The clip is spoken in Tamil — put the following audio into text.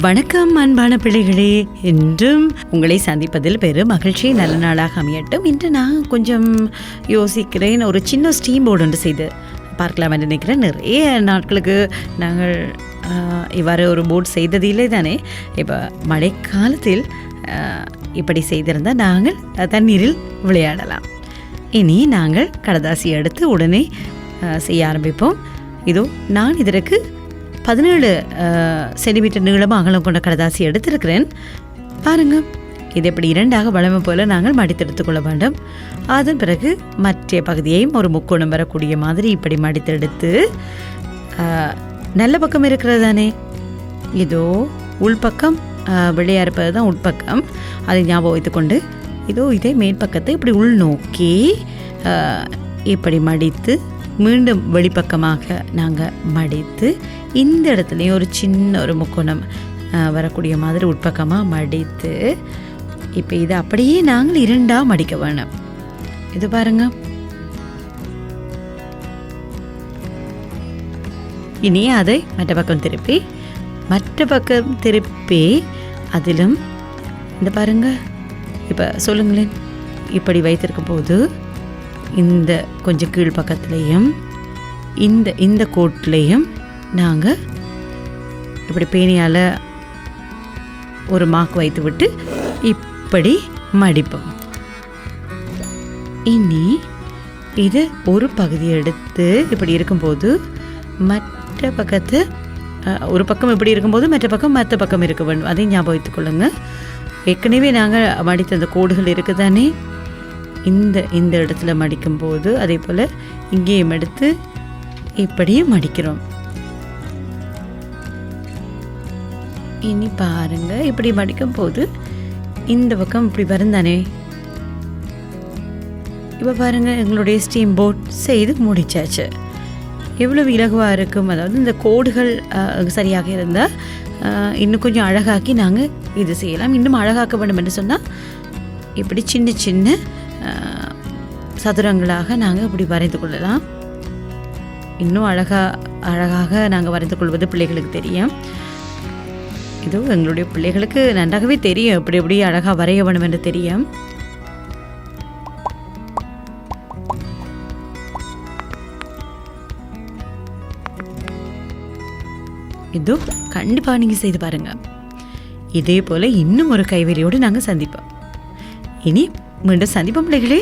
வணக்கம் அன்பான பிள்ளைகளே, இன்றும் உங்களை சந்திப்பதில் பெரும் மகிழ்ச்சி. நல்ல நாளாக அமையட்டும். இன்று நான் கொஞ்சம் யோசிக்கிறேன், ஒரு சின்ன ஸ்டீம் போர்டு ஒன்று செய்து பார்க்கலாம் என்று நினைக்கிறேன். நிறைய நாட்களுக்கு நாங்கள் இவ்வாறு ஒரு போர்டு செய்ததில்லை தானே. இப்போ மழைக்காலத்தில் இப்படி செய்திருந்தால் நாங்கள் தண்ணீரில் விளையாடலாம். இனி நாங்கள் கடதாசி எடுத்து உடனே செய்ய ஆரம்பிப்போம். இதோ நான் இதற்கு 17 சென்டிமீட்டர் நீளம் அகலம் கொண்ட கடதாசி எடுத்திருக்கிறேன். பாருங்கள், இது எப்படி இரண்டாக வளமை போல் நாங்கள் மடித்தெடுத்து கொள்ள வேண்டும். அதன் பிறகு மற்ற பகுதியையும் ஒரு முக்கோணம் வரக்கூடிய மாதிரி இப்படி மடித்தெடுத்து, நல்ல பக்கம் இருக்கிறது தானே, இதோ உள்பக்கம் வெளியாக இருப்பது தான் உட்பக்கம், அதை ஞாபகம் வைத்துக்கொண்டு இதோ இதே மேல் பக்கத்தை இப்படி உள்நோக்கி இப்படி மடித்து மீண்டும் வெளிப்பக்கமாக நாங்கள் மடித்து இந்த இடத்துலையும் ஒரு சின்ன ஒரு முக்கோணம் வரக்கூடிய மாதிரி உட்பக்கமாக மடித்து, இப்போ இதை அப்படியே நாங்கள் இரண்டாக மடிக்க வேணும். இது பாருங்க. இனி அதை மற்ற பக்கம் திருப்பி அதிலும் இந்த பாருங்க. இப்போ சொல்லுங்களேன், இப்படி வைத்திருக்கும் போது இந்த கொஞ்சம் கீழ் பக்கத்துலேயும் இந்த கோட்லேயும் நாங்கள் இப்படி பேனியால் ஒரு மார்க் வைத்து விட்டு இப்படி மடிப்போம். இனி இது ஒரு பகுதியை எடுத்து இப்படி இருக்கும்போது மற்ற பக்கத்து ஒரு பக்கம் இப்படி இருக்கும்போது மற்ற பக்கம் இருக்க வேண்டும். அதையும் ஞாபகம் வைத்துக்கொள்ளுங்க. ஏற்கனவே நாங்கள் மடித்த அந்த கோடுகள் இருக்குதானே, இந்த இடத்துல மடிக்கும்போது அதே போல் இங்கேயும் எடுத்து இப்படியும் மடிக்கிறோம். இனி பாருங்க, இப்படி மடிக்கும் போது இந்த பக்கம் இப்படி வருந்தானே. இப்போ பாருங்க, எங்களுடைய ஸ்டீம் போட் செய்து முடிச்சாச்சு. எவ்வளவு இலகுவாக இருக்கும். அதாவது இந்த கோடுகள் சரியாக இருந்தால் இன்னும் கொஞ்சம் அழகாக்கி நாங்கள் இது செய்யலாம். இன்னும் அழகாக்க வேண்டும் என்று சொன்னால் இப்படி சின்ன சின்ன சதுரங்களாக நாங்கள் இப்படி வரைந்து கொள்ளலாம். இன்னும் அழகாக நாங்கள் வரைந்து கொள்வது பிள்ளைகளுக்கு தெரியும். இதோ எங்களுடைய பிள்ளைகளுக்கு நன்றாகவே தெரியும் எப்படி அழகாக வரைய வேண்டும் என்று தெரியும். இதோ கண்டிப்பாக நீங்கள் செய்து பாருங்கள். இதே போல் இன்னும் ஒரு கைவேலியோடு நாங்கள் சந்திப்போம். இனி மீண்டும் சந்திப்போம் பிள்ளைகளே.